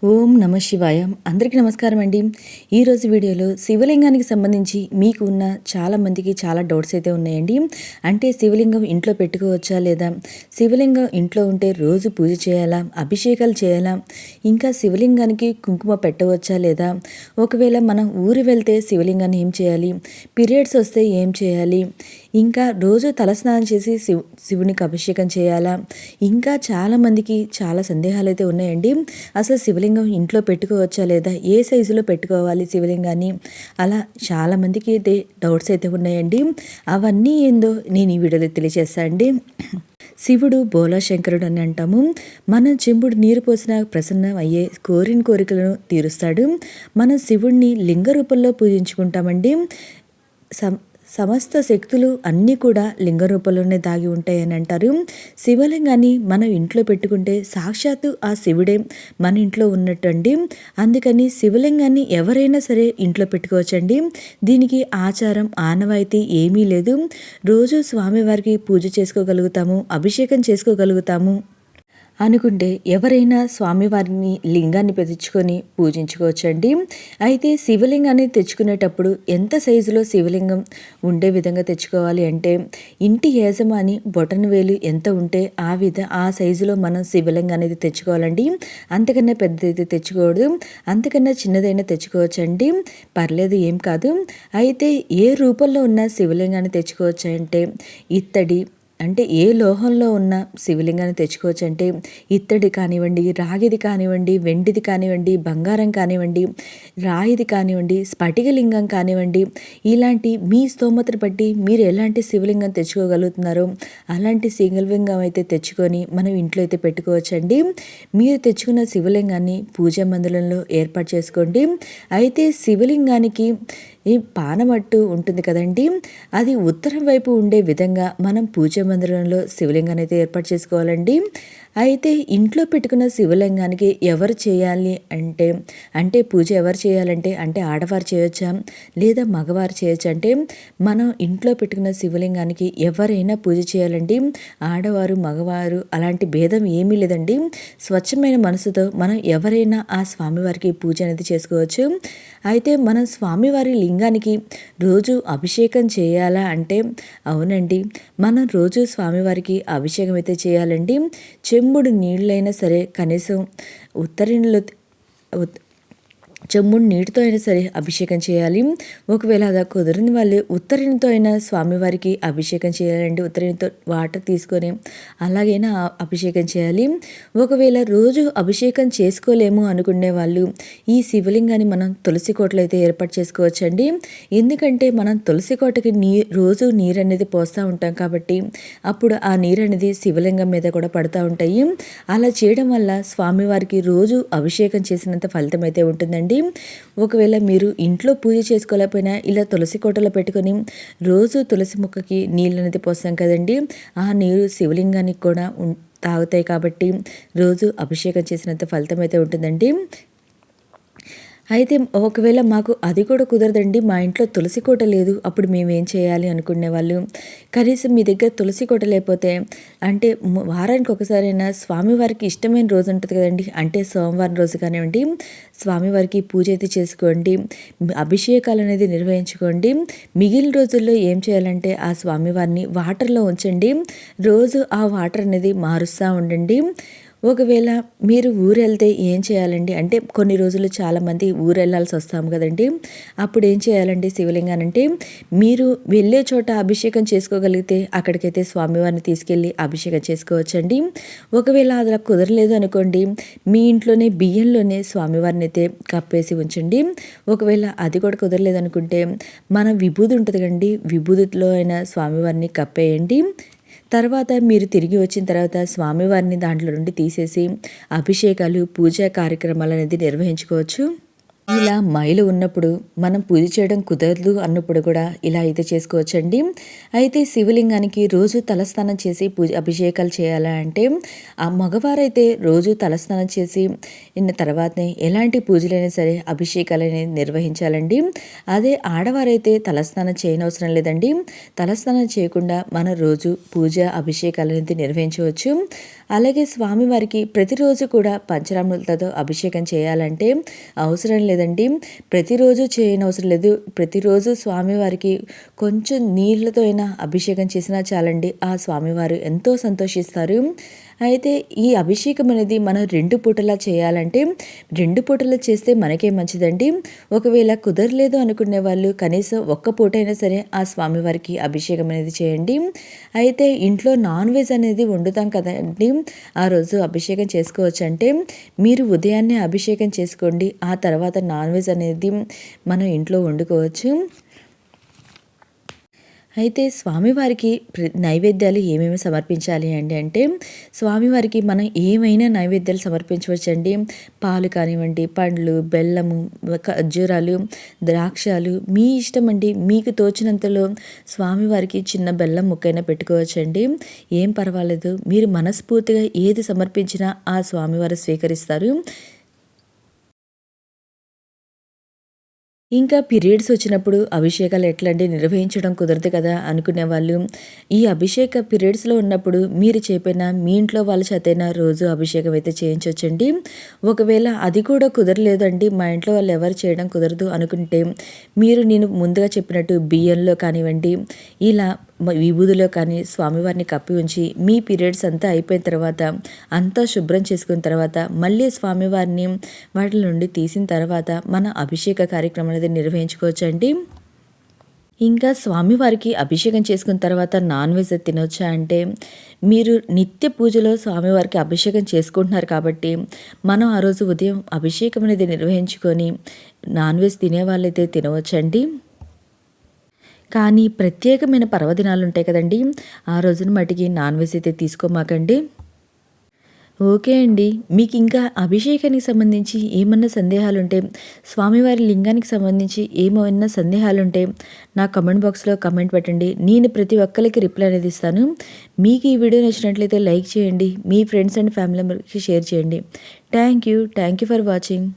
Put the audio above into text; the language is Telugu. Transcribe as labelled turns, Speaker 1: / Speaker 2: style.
Speaker 1: ఓం నమ శివాయ. అందరికీ నమస్కారం అండి. ఈరోజు వీడియోలో శివలింగానికి సంబంధించి మీకు ఉన్న చాలామందికి చాలా డౌట్స్ అయితే ఉన్నాయండి. అంటే శివలింగం ఇంట్లో పెట్టుకోవచ్చా లేదా, శివలింగం ఇంట్లో ఉంటే రోజు పూజ చేయాలా, అభిషేకాలు చేయాలా, ఇంకా శివలింగానికి కుంకుమ పెట్టవచ్చా లేదా, ఒకవేళ మనం ఊరు వెళ్తే శివలింగాన్ని ఏం చేయాలి, పీరియడ్స్ వస్తే ఏం చేయాలి, ఇంకా రోజు తలస్నానం చేసి శివునికి అభిషేకం చేయాలా, ఇంకా చాలామందికి చాలా సందేహాలు అయితే ఉన్నాయండి. అసలు శివలింగం ఇంట్లో పెట్టుకోవచ్చా లేదా, ఏ సైజులో పెట్టుకోవాలి శివలింగాన్ని, అలా చాలామందికి అయితే డౌట్స్ అయితే ఉన్నాయండి. అవన్నీ ఏందో నేను ఈ వీడియోలో తెలియజేస్తాను అండి. శివుడు బోలాశంకరుడు అని అంటాము. మనం చెంబుడు నీరు పోసిన ప్రసన్నం అయ్యే కోరిన కోరికలను తీరుస్తాడు. మనం శివుడిని లింగ రూపంలో పూజించుకుంటామండి. సమస్త శక్తులు అన్నీ కూడా లింగ రూపంలోనే దాగి ఉంటాయని అంటారు. శివలింగాన్ని మనం ఇంట్లో పెట్టుకుంటే సాక్షాత్తు ఆ శివుడే మన ఇంట్లో ఉన్నట్టండి. అందుకని శివలింగాన్ని ఎవరైనా సరే ఇంట్లో పెట్టుకోవచ్చండి. దీనికి ఆచారం ఆనవాయితీ ఏమీ లేదు. రోజు స్వామివారికి పూజ చేసుకోగలుగుతాము, అభిషేకం చేసుకోగలుగుతాము అనుకుంటే ఎవరైనా స్వామివారిని లింగాన్ని తెచ్చుకొని పూజించుకోవచ్చండి. అయితే శివలింగాన్ని తెచ్చుకునేటప్పుడు ఎంత సైజులో శివలింగం ఉండే విధంగా తెచ్చుకోవాలి అంటే, ఇంటి యజమాని బొటన వేలు ఎంత ఉంటే ఆ సైజులో మనం శివలింగం అనేది తెచ్చుకోవాలండి. అంతకన్నా పెద్దదైతే తెచ్చుకోవద్దు, అంతకన్నా చిన్నదైనా తెచ్చుకోవచ్చండి, పర్లేదు, ఏం కాదు. అయితే ఏ రూపంలో ఉన్న శివలింగాన్ని తెచ్చుకోవచ్చు అంటే, ఇత్తడి అంటే ఏ లోహంలో ఉన్న శివలింగాన్ని తెచ్చుకోవచ్చు అంటే, ఇత్తడి కానివ్వండి, రాగిది కానివ్వండి, వెండిది కానివ్వండి, బంగారం కానివ్వండి, రాయిది కానివ్వండి, స్ఫటికలింగం కానివ్వండి, ఇలాంటి మీ స్తోమతను బట్టి మీరు ఎలాంటి శివలింగం తెచ్చుకోగలుగుతున్నారో అలాంటి శివలింగం అయితే తెచ్చుకొని మనం ఇంట్లో అయితే పెట్టుకోవచ్చండి. మీరు తెచ్చుకున్న శివలింగాన్ని పూజా మందిరంలో ఏర్పాటు చేసుకోండి. అయితే శివలింగానికి ఈ పానమట్టు ఉంటుంది కదండి, అది ఉత్తరం వైపు ఉండే విధంగా మనం పూజా మందిరంలో శివలింగాన్ని అయితే ఏర్పాటు చేసుకోవాలండి. అయితే ఇంట్లో పెట్టుకున్న శివలింగానికి ఎవరు చేయాలి అంటే పూజ ఎవరు చేయాలంటే, అంటే ఆడవారు చేయొచ్చా లేదా మగవారు చేయొచ్చా అంటే, మనం ఇంట్లో పెట్టుకున్న శివలింగానికి ఎవరైనా పూజ చేయాలండి. ఆడవారు మగవారు అలాంటి భేదం ఏమీ లేదండి. స్వచ్ఛమైన మనసుతో మనం ఎవరైనా ఆ స్వామివారికి పూజ అనేది చేసుకోవచ్చు. అయితే మనం స్వామివారి లింగానికి రోజు అభిషేకం చేయాలా అంటే, అవునండి, మనం రోజు స్వామివారికి అభిషేకం అయితే చేయాలండి. చెంబుడు నీళ్ళైనా సరే, కనీసం ఉత్తరీణలో చెంబుడు నీటితో అయినా సరే అభిషేకం చేయాలి. ఒకవేళ అలా కుదరని వాళ్ళు ఉత్తరీణితో అయినా స్వామివారికి అభిషేకం చేయాలండి. ఉత్తరీణితో వాటర్ తీసుకొని అలాగైనా అభిషేకం చేయాలి. ఒకవేళ రోజు అభిషేకం చేసుకోలేము అనుకునే వాళ్ళు ఈ శివలింగాన్ని మనం తులసి కోటలో అయితే ఏర్పాటు చేసుకోవచ్చండి. ఎందుకంటే మనం తులసి కోటకి రోజు నీరు అనేది పోస్తూ ఉంటాం కాబట్టి అప్పుడు ఆ నీరు అనేది శివలింగం మీద కూడా పడుతూ ఉంటాయి. అలా చేయడం వల్ల స్వామివారికి రోజు అభిషేకం చేసినంత ఫలితం అయితే ఉంటుందండి. ఒకవేళ మీరు ఇంట్లో పూజ చేసుకోలేకపోయినా ఇలా తులసి కోటలో పెట్టుకొని రోజు తులసి మొక్కకి నీళ్ళు అనేది పోస్తాం కదండి, ఆ నీరు శివలింగానికి కూడా తాగుతాయి కాబట్టి రోజు అభిషేకం చేసినంత ఫలితం అయితే ఉంటుందండి. అయితే ఒకవేళ మాకు అది కూడా కుదరదండి, మా ఇంట్లో తులసి కోట లేదు, అప్పుడు మేమేం చేయాలి అనుకునే వాళ్ళు, కనీసం మీ దగ్గర తులసి కోట లేకపోతే అంటే వారానికి ఒకసారైనా స్వామివారికి ఇష్టమైన రోజు ఉంటుంది కదండి, అంటే సోమవారం రోజు కానివ్వండి, స్వామివారికి పూజ అయితే చేసుకోండి, అభిషేకాలు అనేది నిర్వహించుకోండి. మిగిలిన రోజుల్లో ఏం చేయాలంటే ఆ స్వామివారిని వాటర్లో ఉంచండి. రోజు ఆ వాటర్ అనేది మారుస్తూ ఉండండి. ఒకవేళ మీరు ఊరు వెళ్తే ఏం చేయాలండి అంటే, కొన్ని రోజులు చాలామంది ఊరు వెళ్ళాల్సి వస్తాము కదండి, అప్పుడు ఏం చేయాలండి శివలింగానంటే, మీరు వెళ్ళే చోట అభిషేకం చేసుకోగలిగితే అక్కడికైతే స్వామివారిని తీసుకెళ్ళి అభిషేకం చేసుకోవచ్చండి. ఒకవేళ అలా కుదరలేదు అనుకోండి, మీ ఇంట్లోనే బియ్యంలోనే స్వామివారిని అయితే కప్పేసి ఉంచండి. ఒకవేళ అది కూడా కుదరలేదు అనుకుంటే మన విభూది ఉంటుంది కండి, విభూదిలో అయినా స్వామివారిని కప్పేయండి. తర్వాత మీరు తిరిగి వచ్చిన తర్వాత స్వామివారిని దాంట్లో నుండి తీసేసి అభిషేకాలు, పూజా కార్యక్రమాలు అనేది నిర్వహించుకోవచ్చు. ఇలా మైలు ఉన్నప్పుడు మనం పూజ చేయడం కుదరదు అన్నప్పుడు కూడా ఇలా అయితే చేసుకోవచ్చండి. అయితే శివలింగానికి రోజు తలస్నానం చేసి అభిషేకాలు చేయాలా అంటే, ఆ మగవారైతే రోజు తలస్నానం చేసి తర్వాతనే ఎలాంటి పూజలైనా సరే అభిషేకాలు అనేది నిర్వహించాలండి. అదే ఆడవారైతే తలస్నానం చేయనవసరం లేదండి. తలస్నానం చేయకుండా మనం రోజు పూజ అభిషేకాలు అనేది నిర్వహించవచ్చు. అలాగే స్వామివారికి ప్రతిరోజు కూడా పంచరామృతాలతో అభిషేకం చేయాలంటే అవసరం లేదండి. ప్రతిరోజు చేయనవసరం లేదు. ప్రతిరోజు స్వామివారికి కొంచెం నీళ్ళతో అయినా అభిషేకం చేసినా చాలండి. ఆ స్వామివారు ఎంతో సంతోషిస్తారు. అయితే ఈ అభిషేకం అనేది మనం 2 పూటలా చేయాలంటే 2 పూటలు చేస్తే మనకే మంచిదండి. ఒకవేళ కుదరలేదు అనుకునే వాళ్ళు కనీసం ఒక్క పూటైనా సరే ఆ స్వామివారికి అభిషేకం అనేది చేయండి. అయితే ఇంట్లో నాన్ వెజ్ అనేది వండుతాం కదండి, ఆ రోజు అభిషేకం చేసుకోవచ్చంటే మీరు ఉదయాన్నే అభిషేకం చేసుకోండి. ఆ తర్వాత నాన్ వెజ్ అనేది మనం ఇంట్లో వండుకోవచ్చు. అయితే స్వామివారికి నైవేద్యాలు ఏమేమి సమర్పించాలి అండి అంటే, స్వామివారికి మనం ఏమైనా నైవేద్యాలు సమర్పించవచ్చండి. పాలు కానివ్వండి, పండ్లు, బెల్లము, ఖర్జూరాలు, ద్రాక్షాలు మీ ఇష్టం అండి. మీకు తోచినంతలో స్వామివారికి చిన్న బెల్లం ముక్కైనా పెట్టుకోవచ్చండి. ఏం పర్వాలేదు. మీరు మనస్ఫూర్తిగా ఏది సమర్పించినా ఆ స్వామివారు స్వీకరిస్తారు. ఇంకా పీరియడ్స్ వచ్చినప్పుడు అభిషేకాలు ఎట్లండి, నిర్వహించడం కుదరదు కదా అనుకునే వాళ్ళు ఈ అభిషేక పీరియడ్స్లో ఉన్నప్పుడు మీరు చెప్పిన మీ ఇంట్లో వాళ్ళ చేతైనా రోజు అభిషేకం అయితే చేయించవచ్చండి. ఒకవేళ అది కూడా కుదరలేదండి, మా ఇంట్లో వాళ్ళు ఎవరు చేయడం కుదరదు అనుకుంటే మీరు నేను ముందుగా చెప్పినట్టు బియ్యంలో కానివ్వండి, ఇలా విభూదిలో కానీ స్వామివారిని కప్పి ఉంచి మీ పీరియడ్స్ అంతా అయిపోయిన తర్వాత అంతా శుభ్రం చేసుకున్న తర్వాత మళ్ళీ స్వామివారిని వాటి నుండి తీసిన తర్వాత మన అభిషేక కార్యక్రమం అనేది నిర్వహించుకోవచ్చండి. ఇంకా స్వామివారికి అభిషేకం చేసుకున్న తర్వాత నాన్ వెజ్ తినొచ్చా అంటే, మీరు నిత్య పూజలో స్వామివారికి అభిషేకం చేసుకుంటున్నారు కాబట్టి మనం ఆ రోజు ఉదయం అభిషేకం అనేది నిర్వహించుకొని నాన్ వెజ్ తినే వాళ్ళైతే తినవచ్చండి. కానీ ప్రత్యేకమైన పర్వదినాలు ఉంటాయి కదండి, ఆ రోజున మటుకి నాన్ వెజ్ అయితే తీసుకోమాకండి. ఓకే అండి. మీకు ఇంకా అభిషేకానికి సంబంధించి ఏమన్నా సందేహాలుంటే, స్వామివారి లింగానికి సంబంధించి ఏమన్నా సందేహాలుంటే నా కమెంట్ బాక్స్లో కమెంట్ పెట్టండి. నేను ప్రతి ఒక్కరికి రిప్లై అనేది ఇస్తాను. మీకు ఈ వీడియో నచ్చినట్లయితే లైక్ చేయండి. మీ ఫ్రెండ్స్ అండ్ ఫ్యామిలీ మెంబర్స్కి షేర్ చేయండి. Thank you for watching.